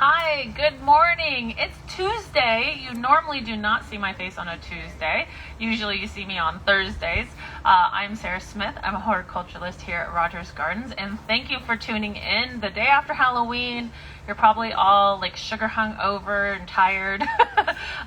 Hi, good morning. It's Tuesday. You normally do not see my face on a Tuesday. Usually you see me on Thursdays. I'm Sarah Smith. I'm a horticulturist here at Rogers Gardens, and thank you for tuning in the day after Halloween. You're probably all like sugar hung over and tired.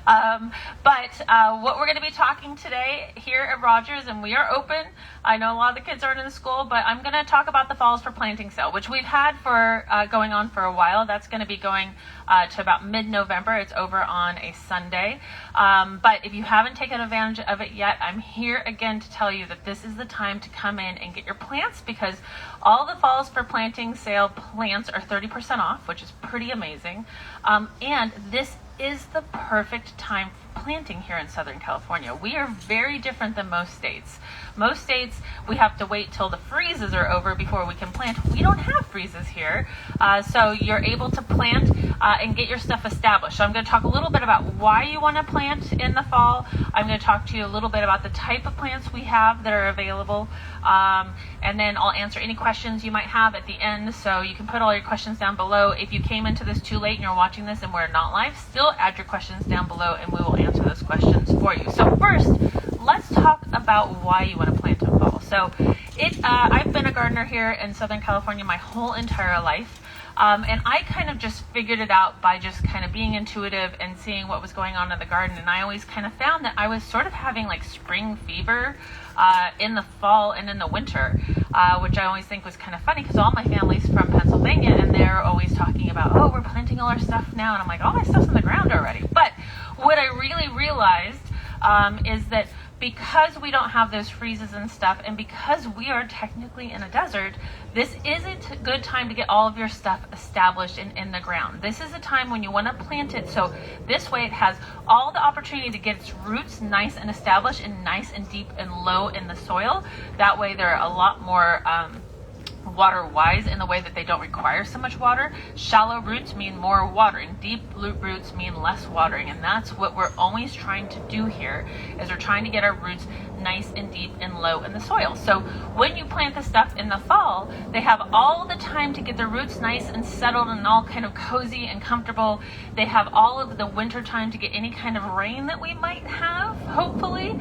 But what we're going to be talking today here at Rogers, and we are open. I know a lot of the kids aren't in school, but I'm going to talk about the Falls for Planting sale, which we've had for going on for a while. That's going to be going to about mid-November. It's over on a Sunday. But if you haven't taken advantage of it yet, I'm here again to tell you that this is the time to come in and get your plants, because all the Falls for Planting sale plants are 30% off, which is pretty amazing. And this is the perfect time for planting here in Southern California. We are very different than most states. Most states, we have to wait till the freezes are over before we can plant. We don't have freezes here. So you're able to plant and get your stuff established. So I'm going to talk a little bit about why you want to plant in the fall. I'm going to talk to you a little bit about the type of plants we have that are available. And then I'll answer any questions you might have at the end. So you can put all your questions down below. If you came into this too late and you're watching this and we're not live, still add your questions down below and we will answer those questions for you. So first, let's talk about why you want to plant in fall. So I've been a gardener here in Southern California my whole entire life. And I kind of just figured it out by just kind of being intuitive and seeing what was going on in the garden. And I always kind of found that I was sort of having like spring fever in the fall and in the winter, which I always think was kind of funny because all my family's from Pennsylvania and they're always talking about, oh, we're planting all our stuff now. And I'm like, all my stuff's in the ground already. But what I really realized is that because we don't have those freezes and stuff, and because we are technically in a desert, this isn't a good time to get all of your stuff established and in the ground. This is a time when you want to plant it, so this way it has all the opportunity to get its roots nice and established and nice and deep and low in the soil. That way they're a lot more water wise in the way that they don't require so much water. Shallow roots mean more watering. Deep roots mean less watering, and that's what we're always trying to do here, is we're trying to get our roots nice and deep and low in the soil. So when you plant the stuff in the fall, they have all the time to get their roots nice and settled and all kind of cozy and comfortable. They have all of the winter time to get any kind of rain that we might have, hopefully.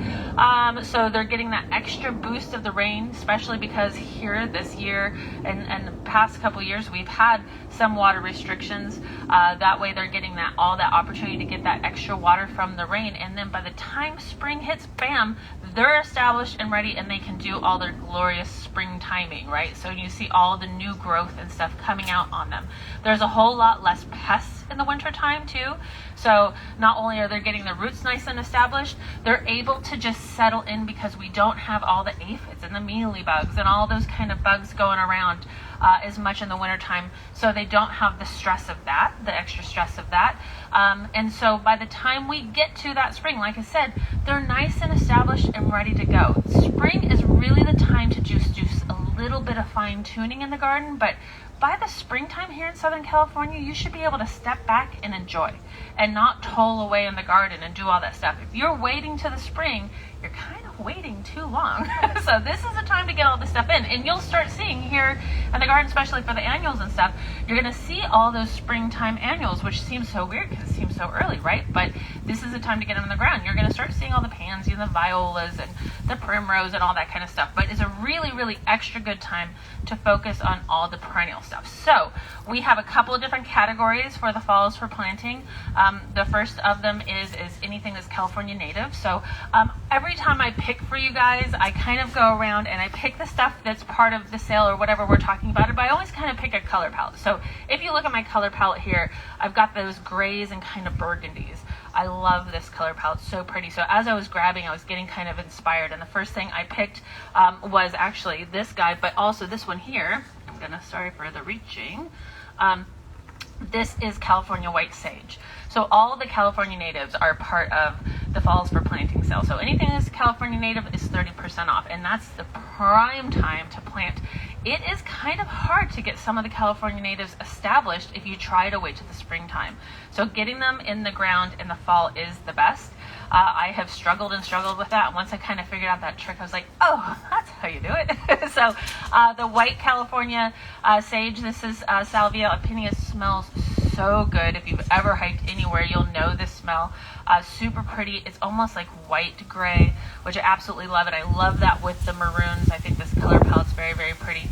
So they're getting that extra boost of the rain, especially because here this year and the past couple years we've had some water restrictions. That way they're getting all that opportunity to get that extra water from the rain, and then by the time spring hits, bam, they're established and ready, and they can do all their glorious spring timing, right? So you see all the new growth and stuff coming out on them. There's a whole lot less pests in the winter time too. So not only are they getting the roots nice and established, they're able to just settle in because we don't have all the aphids and the mealy bugs and all those kind of bugs going around as much in the wintertime. So they don't have the stress of that, the extra stress of that. And so by the time we get to that spring, like I said, they're nice and established and ready to go. Spring is really the time to just do a little bit of fine tuning in the garden, but by the springtime here in Southern California, you should be able to step back and enjoy and not toll away in the garden and do all that stuff. If you're waiting to the spring, you're kind of waiting too long. So this is the time to get all this stuff in, and you'll start seeing here in the garden, especially for the annuals and stuff, you're going to see all those springtime annuals, which seems so weird because it seems so early, right? But this is the time to get them in the ground. You're going to start seeing all the pansy and the violas and the primrose and all that kind of stuff. But it's a really, really extra good time to focus on all the perennial stuff. So we have a couple of different categories for the falls for planting. The first of them is anything that's California native. So every time I pick for you guys, I kind of go around and I pick the stuff that's part of the sale or whatever we're talking about, but I always kind of pick a color palette. So if you look at my color palette here, I've got those grays and kind of burgundies. I love this color palette, so pretty. So as I was grabbing, I was getting kind of inspired, and the first thing I picked was actually this guy, but also this one here. Sorry for the reaching. This is California white sage. So all of the California natives are part of the Falls for Planting sale. So anything that's California native is 30% off, and that's the prime time to plant. It is kind of hard to get some of the California natives established if you try to wait to the springtime. So getting them in the ground in the fall is the best. I have struggled with that. Once I kind of figured out that trick, I was like, oh, that's how you do it. So the white California sage, this is Salvia opinea, smells so good. If you've ever hiked anywhere, you'll know this smell. Super pretty. It's almost like white gray, which I absolutely love it. I love that with the maroons. I think this color palette's very, very pretty.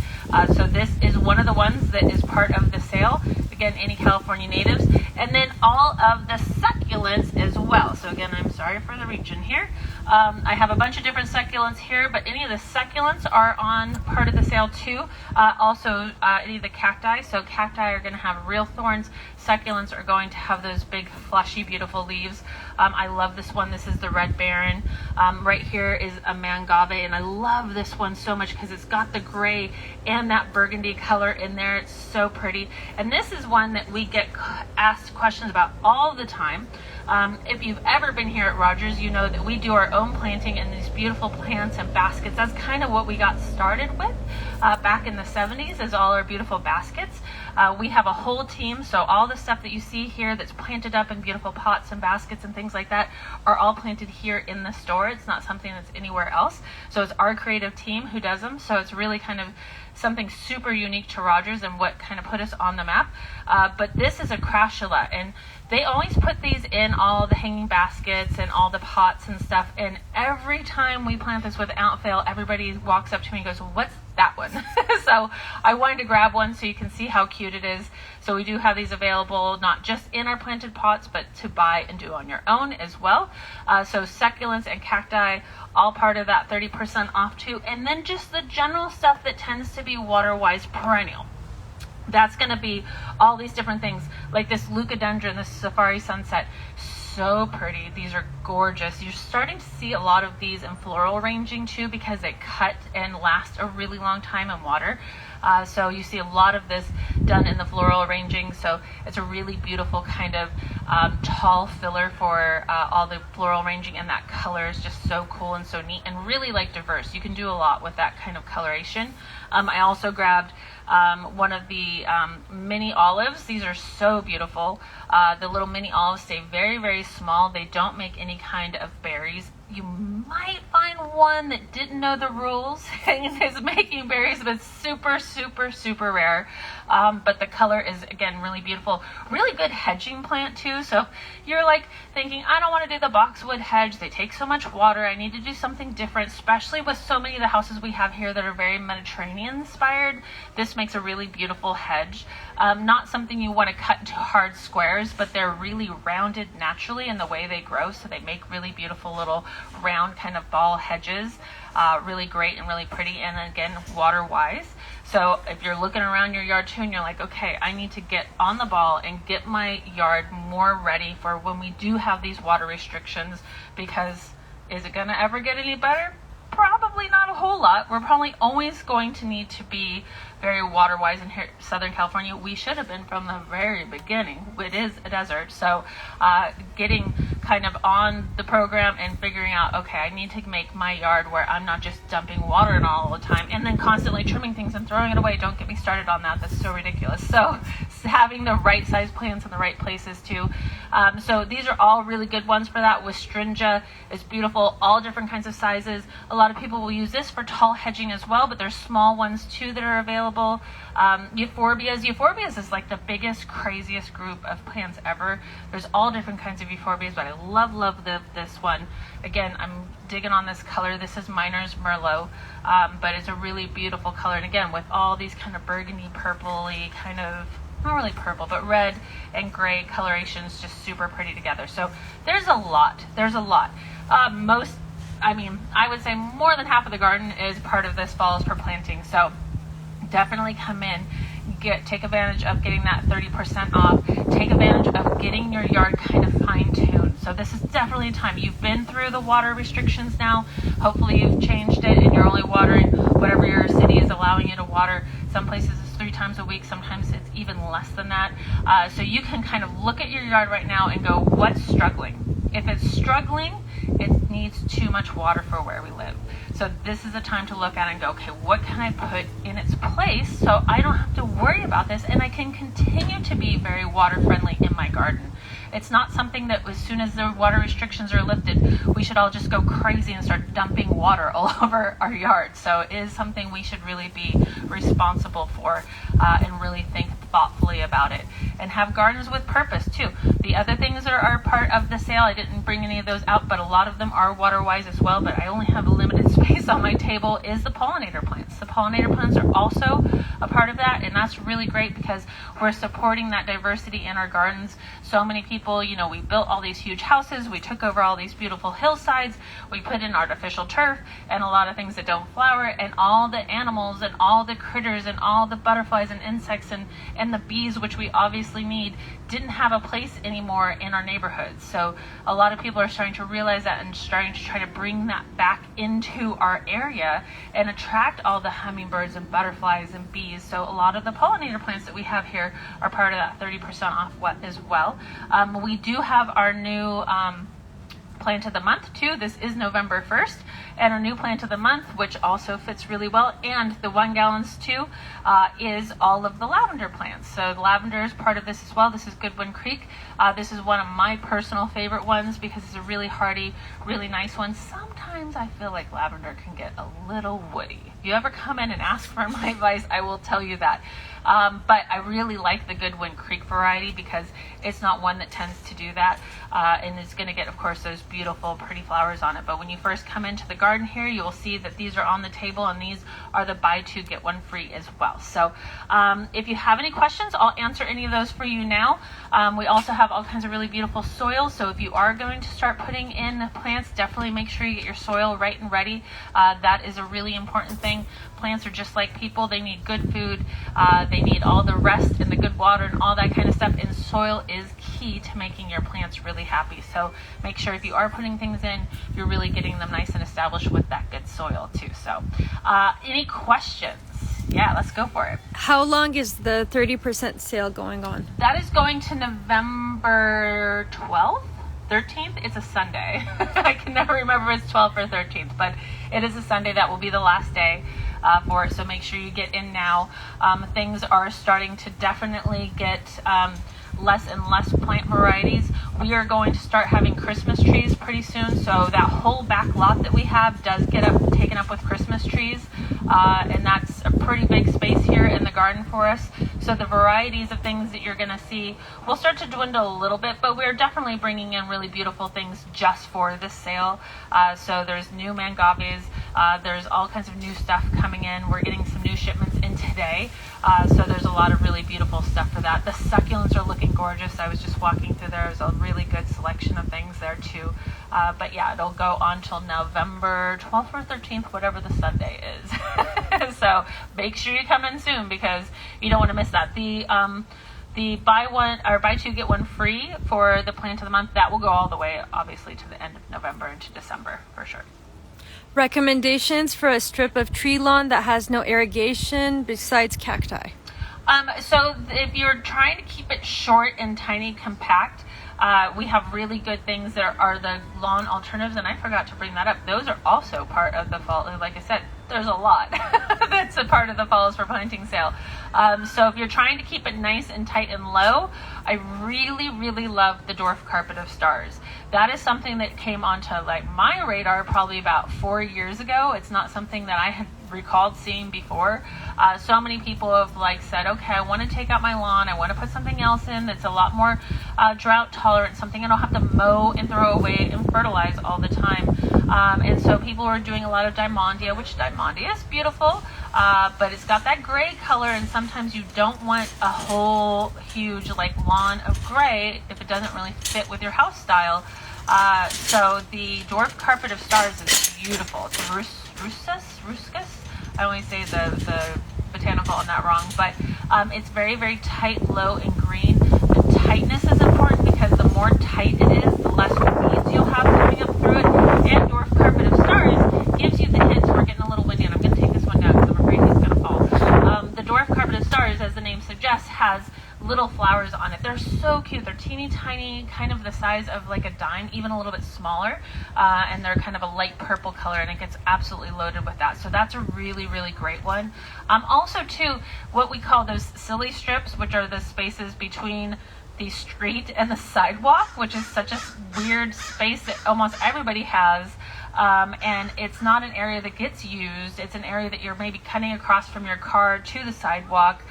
So this is one of the ones that is part of the sale. Again, any California natives. And then all of the succulents as well. So again, I'm sorry for the region here. I have a bunch of different succulents here, but any of the succulents are on part of the sale too. Also, any of the cacti. So cacti are going to have real thorns. Succulents are going to have those big, fleshy, beautiful leaves. I love this one. This is the Red Baron. Right here is a mangave, and I love this one so much because it's got the gray and that burgundy color in there. It's so pretty. And this is one that we get asked questions about all the time. If you've ever been here at Rogers, you know that we do our own planting in these beautiful plants and baskets. That's kind of what we got started with back in the 70s, is all our beautiful baskets. We have a whole team, so all the stuff that you see here that's planted up in beautiful pots and baskets and things like that are all planted here in the store. It's not something that's anywhere else. So it's our creative team who does them. So it's really kind of something super unique to Rogers and what kind of put us on the map. But this is a crassula, and they always put these in all the hanging baskets and all the pots and stuff. And every time we plant this, without fail, everybody walks up to me and goes, "What's that one?" So I wanted to grab one so you can see how cute it is. So we do have these available, not just in our planted pots, but to buy and do on your own as well. So succulents and cacti, all part of that 30% off too. And then just the general stuff that tends to be water-wise perennial. That's going to be all these different things, like this leucadendron, this safari sunset. So pretty. These are gorgeous. You're starting to see a lot of these in floral ranging too, because they cut and last a really long time in water. So you see a lot of this done in the floral arranging. So it's a really beautiful kind of tall filler for all the floral arranging, and that color is just so cool and so neat and really like diverse. You can do a lot with that kind of coloration. I also grabbed one of the mini olives. These are so beautiful. The little mini olives stay very, very small. They don't make any kind of berries. You might find one that didn't know the rules and is making berries, but it's super, super, super rare. But the color is, again, really beautiful. Really good hedging plant too. So you're like thinking, I don't want to do the boxwood hedge. They take so much water. I need to do something different, especially with so many of the houses we have here that are very Mediterranean inspired. This makes a really beautiful hedge. Not something you want to cut into hard squares, but they're really rounded naturally in the way they grow. So they make really beautiful little round kind of ball hedges. Really great and really pretty, and again, water wise. So if you're looking around your yard too and you're like, okay, I need to get on the ball and get my yard more ready for when we do have these water restrictions, because is it going to ever get any better? Probably not a whole lot. We're probably always going to need to be very water wise in here, Southern California. We should have been from the very beginning. It is a desert. So getting kind of on the program and figuring out, okay, I need to make my yard where I'm not just dumping water in all the time and then constantly trimming things and throwing it away. Don't get me started on that. That's so ridiculous. So having the right size plants in the right places too. So these are all really good ones for that. Westringia is beautiful, all different kinds of sizes. A lot of people will use this for tall hedging as well, but there's small ones too that are available. Euphorbias is like the biggest, craziest group of plants ever. There's all different kinds of euphorbias, but I love this one. Again, I'm digging on this color. This is Miner's Merlot, but it's a really beautiful color. And again, with all these kind of burgundy, purpley, kind of, not really purple, but red and gray colorations, just super pretty together. So there's a lot. I would say more than half of the garden is part of this Falls for Planting. So definitely come in, take advantage of getting that 30% off, take advantage of getting your yard kind of fine-tuned. So this is definitely a time. You've been through the water restrictions now. Hopefully you've changed it and you're only watering whatever your city is allowing you to water. Some places it's 3 times a week, sometimes it's even less than that. So you can kind of look at your yard right now and go, what's struggling? If it's struggling, it needs too much water for where we live. So this is a time to look at it and go, okay, what can I put in its place so I don't have to worry about this and I can continue to be very water friendly in my garden. It's not something that as soon as the water restrictions are lifted, we should all just go crazy and start dumping water all over our yard. So it is something we should really be responsible for and really think thoughtfully about it, and have gardens with purpose too. The other things that are part of the sale, I didn't bring any of those out, but a lot of them are water-wise as well, but I only have a limited space on my table, is the pollinator plants. The pollinator plants are also a part of that, and that's really great because we're supporting that diversity in our gardens. So many people, you know, we built all these huge houses, we took over all these beautiful hillsides, we put in artificial turf and a lot of things that don't flower, and all the animals and all the critters and all the butterflies and insects and the bees, which we obviously need, didn't have a place anymore in our neighborhoods. So a lot of people are starting to realize that and starting to try to bring that back into our area and attract all the hummingbirds and butterflies and bees. So a lot of the pollinator plants that we have here are part of that 30% off as well. We do have our new plant of the month too. This is November 1st, and our new plant of the month, which also fits really well, and the 1 gallons too, is all of the lavender plants. So the lavender is part of this as well. This is Goodwin Creek. This is one of my personal favorite ones because it's a really hardy, really nice one. Sometimes I feel like lavender can get a little woody. If you ever come in and ask for my advice, I will tell you that. But I really like the Goodwin Creek variety because it's not one that tends to do that, and it's going to get, of course, those beautiful, pretty flowers on it. But when you first come into the garden here, you will see that these are on the table, and these are the buy two, get one free as well. So if you have any questions, I'll answer any of those for you now. We also have all kinds of really beautiful soil, so if you are going to start putting in plants, definitely make sure you get your soil right and ready. That is a really important thing. Plants are just like people. They need good food. They need all the rest and the good water and all that kind of stuff, and soil is key to making your plants really happy. So make sure if you are putting things in, you're really getting them nice and established with that good soil too. So any questions? Yeah, let's go for it. How long is the 30% sale going on? That is going to November 12th. 13th, it's a Sunday. I can never remember if it's 12th or 13th, but it is a Sunday. That will be the last day for it, so make sure you get in now. Things are starting to definitely get less and less plant varieties. We are going to start having Christmas trees pretty soon, so that whole back lot that we have does get taken up with Christmas trees, and that's a pretty big space here in the garden for us. So the varieties of things that you're going to see will start to dwindle a little bit, but we're definitely bringing in really beautiful things just for this sale. So there's new mangaves, there's all kinds of new stuff coming in. We're getting some new shipments in today, so there's a lot of really beautiful stuff for that. The succulents are looking gorgeous. I was just walking through there. There's a really good selection of things there too. But yeah, it'll go on till November 12th or 13th, whatever the Sunday is. So make sure you come in soon because you don't want to miss that. The buy two get one free for the plant of the month, that will go all the way obviously to the end of November into December for sure. Recommendations for a strip of tree lawn that has no irrigation besides cacti? So if you're trying to keep it short and tiny, compact, we have really good things. There are the lawn alternatives, and I forgot to bring that up. Those are also part of the fall. Like I said, there's a lot that's a part of the Falls for Planting sale. So if you're trying to keep it nice and tight and low, I really, really love the dwarf carpet of stars. That is something that came onto like my radar probably about 4 years ago. It's not something that I had recalled seeing before. So many people have like said, okay, I want to take out my lawn, I want to put something else in that's a lot more drought tolerant, something I don't have to mow and throw away and fertilize all the time. And so people are doing a lot of diamondia, which diamondia is beautiful, but it's got that gray color, and sometimes you don't want a whole huge like lawn of gray if it doesn't really fit with your house style. So the dwarf carpet of stars is beautiful. It's ruscus. I always say the botanical on that wrong, but it's very, very tight, low, and green. The tightness is important because the more tight it is, the less weeds you'll have coming up through it. And dwarf carpet of stars gives you the hints. We're getting a little windy, and I'm going to take this one down because I'm afraid he's going to fall. The dwarf carpet of stars, as the name suggests, has little flowers on it. They're so cute. They're teeny tiny, kind of the size of like a dime, even a little bit smaller, and they're kind of a light purple color, and it gets absolutely loaded with that. So that's a really, really great one. Also too, what we call those silly strips, which are the spaces between the street and the sidewalk, which is such a weird space that almost everybody has. and it's not an area that gets used. It's an area that you're maybe cutting across from your car to the sidewalk.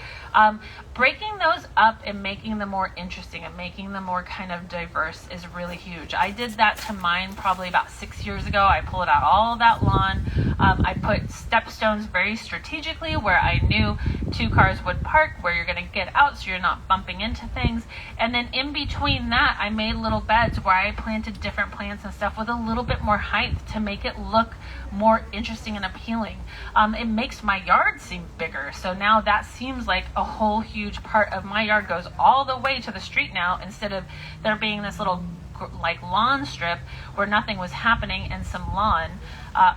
Breaking those up and making them more interesting and making them more kind of diverse is really huge. I did that to mine probably about 6 years ago. I pulled out all of that lawn. I put step stones very strategically where I knew 2 cars would park, where you're going to get out so you're not bumping into things. And then in between that, I made little beds where I planted different plants and stuff with a little bit more height to make it look more interesting and appealing. It makes my yard seem bigger. So now that seems like a whole huge part of my yard goes all the way to the street now, instead of there being this little like lawn strip where nothing was happening and some lawn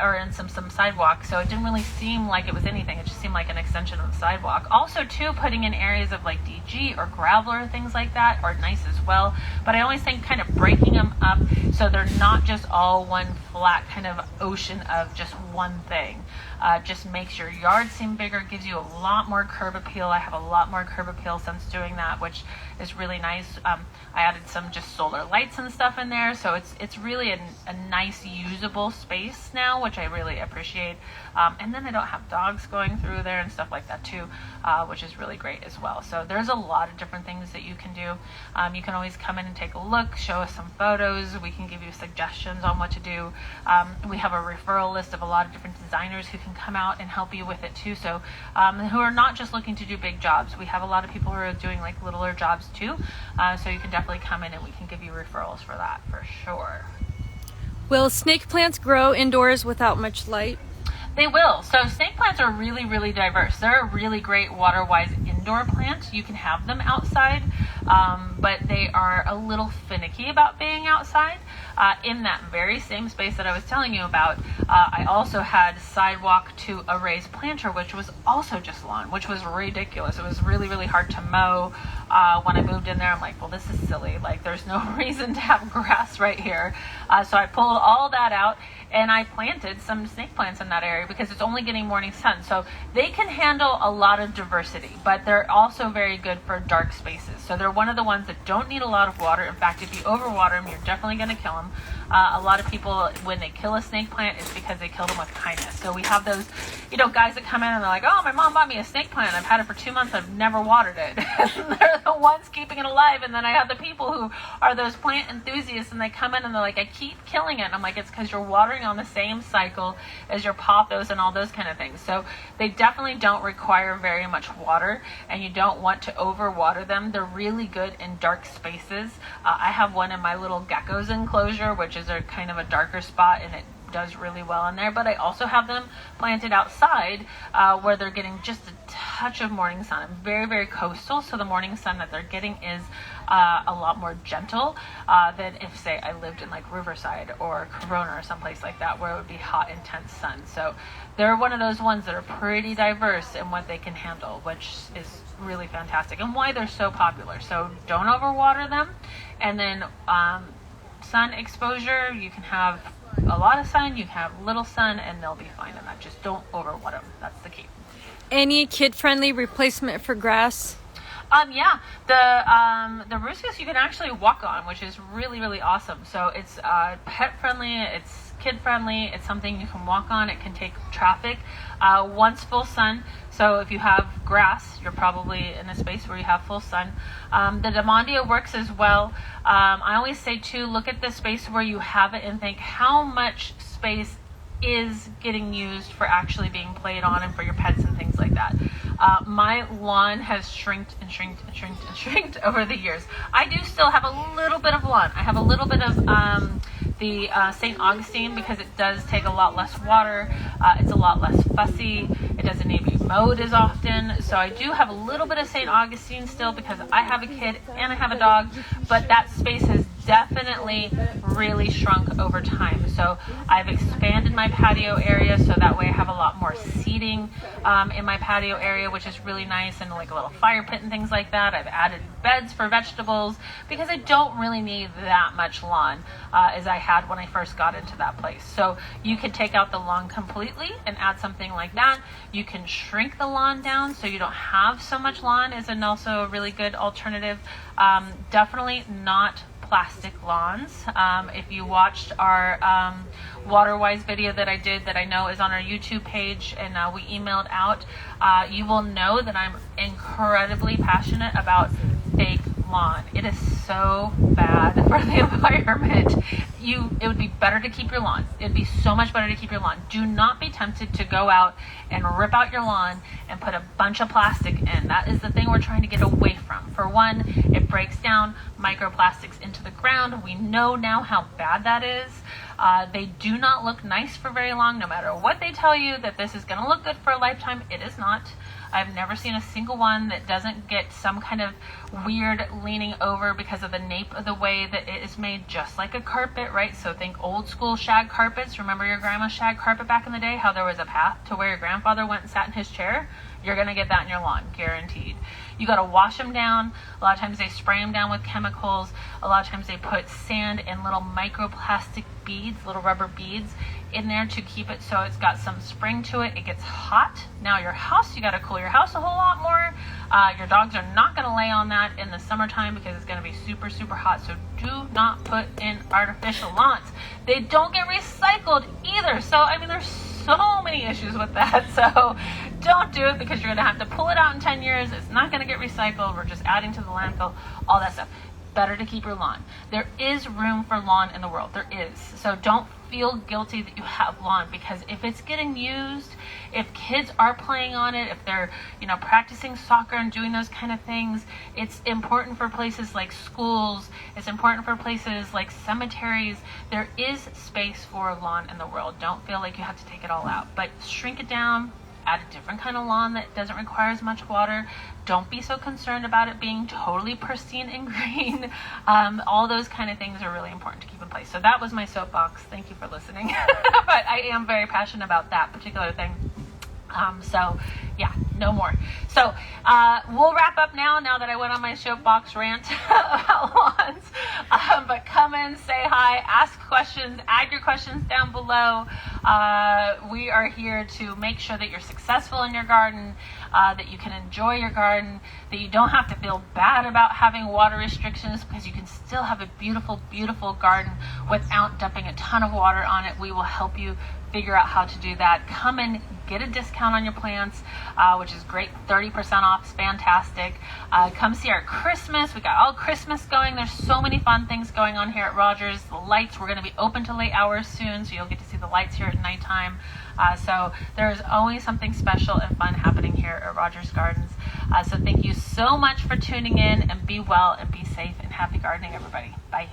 or in some sidewalk. So it didn't really seem like it was anything. It just seemed like an extension of the sidewalk. Also too, putting in areas of like DG or gravel or things like that are nice as well. But I always think kind of breaking them up so they're not just all one flat kind of ocean of just one thing. Just makes your yard seem bigger, gives you a lot more curb appeal. I have a lot more curb appeal since doing that, which is really nice. I added some just solar lights and stuff in there, so it's really a nice usable space now, which I really appreciate. And then I don't have dogs going through there and stuff like that too, which is really great as well. So there's a lot of different things that you can do. You can always come in and take a look, show us some photos. We can give you suggestions on what to do. We have a referral list of a lot of different designers who can come out and help you with it too. So who are not just looking to do big jobs. We have a lot of people who are doing like littler jobs too. So you can definitely come in and we can give you referrals for that for sure. Will snake plants grow indoors without much light? They will. So snake plants are really, really diverse. They're a really great water-wise indoor plant. You can have them outside, but they are a little finicky about being outside. In that very same space that I was telling you about, I also had sidewalk to a raised planter, which was also just lawn, which was ridiculous. It was really, really hard to mow. When I moved in there, I'm like, well, this is silly. Like, there's no reason to have grass right here. So I pulled all that out and I planted some snake plants in that area because it's only getting morning sun. So they can handle a lot of diversity, but they're also very good for dark spaces. So they're one of the ones that don't need a lot of water. In fact, if you overwater them, you're definitely going to kill them. A lot of people, when they kill a snake plant, it's because they kill them with kindness. So we have those, guys that come in and they're like, oh, my mom bought me a snake plant. I've had it for 2 months. I've never watered it. They're the ones keeping it alive. And then I have the people who are those plant enthusiasts and they come in and they're like, I keep killing it. And I'm like, it's because you're watering on the same cycle as your pothos and all those kind of things. So they definitely don't require very much water, and you don't want to overwater them. They're really good in dark spaces. I have one in my little geckos enclosure, which is a kind of a darker spot, and it does really well in there. But I also have them planted outside where they're getting just a touch of morning sun. I'm very, very coastal, so the morning sun that they're getting is a lot more gentle than if, say, I lived in like Riverside or Corona or someplace like that where it would be hot, intense sun. So they're one of those ones that are pretty diverse in what they can handle, which is really fantastic and why they're so popular. So don't overwater them. And then sun exposure, you can have a lot of sun, you can have little sun, and they'll be fine in that. Just don't overwater them. That's the key. Any kid-friendly replacement for grass? Yeah, the Ruscus you can actually walk on, which is really, really awesome. So it's pet friendly, it's kid friendly, it's something you can walk on, it can take traffic. Once full sun, so if you have grass, you're probably in a space where you have full sun. The Demondia works as well. I always say too, look at the space where you have it and think how much space is getting used for actually being played on and for your pets and things like that. My lawn has shrinked and shrinked and shrinked and shrinked over the years. I do still have a little bit of lawn. I have a little bit of the St. Augustine because it does take a lot less water. It's a lot less fussy. It doesn't need to be mowed as often. So I do have a little bit of St. Augustine still because I have a kid and I have a dog, but that space has definitely really shrunk over time. So I've expanded my patio area so that way I have a lot more seating in my patio area, which is really nice, and like a little fire pit and things like that. I've added beds for vegetables because I don't really need that much lawn as I had when I first got into that place. So you could take out the lawn completely and add something like that. You can shrink the lawn down so you don't have so much lawn is also a really good alternative. Definitely not plastic lawns. If you watched our water-wise video that I did that I know is on our YouTube page and we emailed out, you will know that I'm incredibly passionate about fake lawn. It is so bad for the environment. It would be better to keep your lawn. It'd be so much better to keep your lawn. Do not be tempted to go out and rip out your lawn and put a bunch of plastic in. That is the thing we're trying to get away from. For one, it breaks down microplastics into the ground. We know now how bad that is. They do not look nice for very long, no matter what they tell you that this is going to look good for a lifetime. It is not. I've never seen a single one that doesn't get some kind of weird leaning over because of the nape of the way that it is made, just like a carpet, right? So think old school shag carpets. Remember your grandma's shag carpet back in the day, how there was a path to where your grandfather went and sat in his chair? You're going to get that in your lawn, guaranteed. You got to wash them down. A lot of times they spray them down with chemicals. A lot of times they put sand and little microplastic beads, little rubber beads in there to keep it so it's got some spring to it. It gets hot. Now your house, you got to cool your house a whole lot more. Your dogs are not going to lay on that in the summertime because it's going to be super, super hot. So do not put in artificial lawns. They don't get recycled either. So, I mean, there's so many issues with that. So don't do it because you're going to have to pull it out in 10 years. It's not going to get recycled. We're just adding to the landfill, all that stuff. Better to keep your lawn. There is room for lawn in the world. There is. So don't feel guilty that you have lawn, because if it's getting used, if kids are playing on it, if they're, practicing soccer and doing those kind of things, it's important for places like schools. It's important for places like cemeteries. There is space for lawn in the world. Don't feel like you have to take it all out, but shrink it down. Add a different kind of lawn that doesn't require as much water. Don't be so concerned about it being totally pristine and green. All those kind of things are really important to keep in place. So that was my soapbox. Thank you for listening. But I am very passionate about that particular thing. So yeah, no more. So we'll wrap up now that I went on my soapbox rant about lawns. But come in, say hi, ask questions, add your questions down below. We are here to make sure that you're successful in your garden, that you can enjoy your garden, that you don't have to feel bad about having water restrictions, because you can still have a beautiful, beautiful garden without dumping a ton of water on it. We will help you figure out how to do that. Come and get a discount on your plants, which is great. 30% off is fantastic. Come see our Christmas. We got all Christmas going. There's so many fun things going on here at Rogers. The lights, we're going to be open to late hours soon, so you'll get to see the lights here at nighttime. So there's always something special and fun happening here at Rogers Gardens. So thank you so much for tuning in, and be well and be safe and happy gardening, everybody. Bye.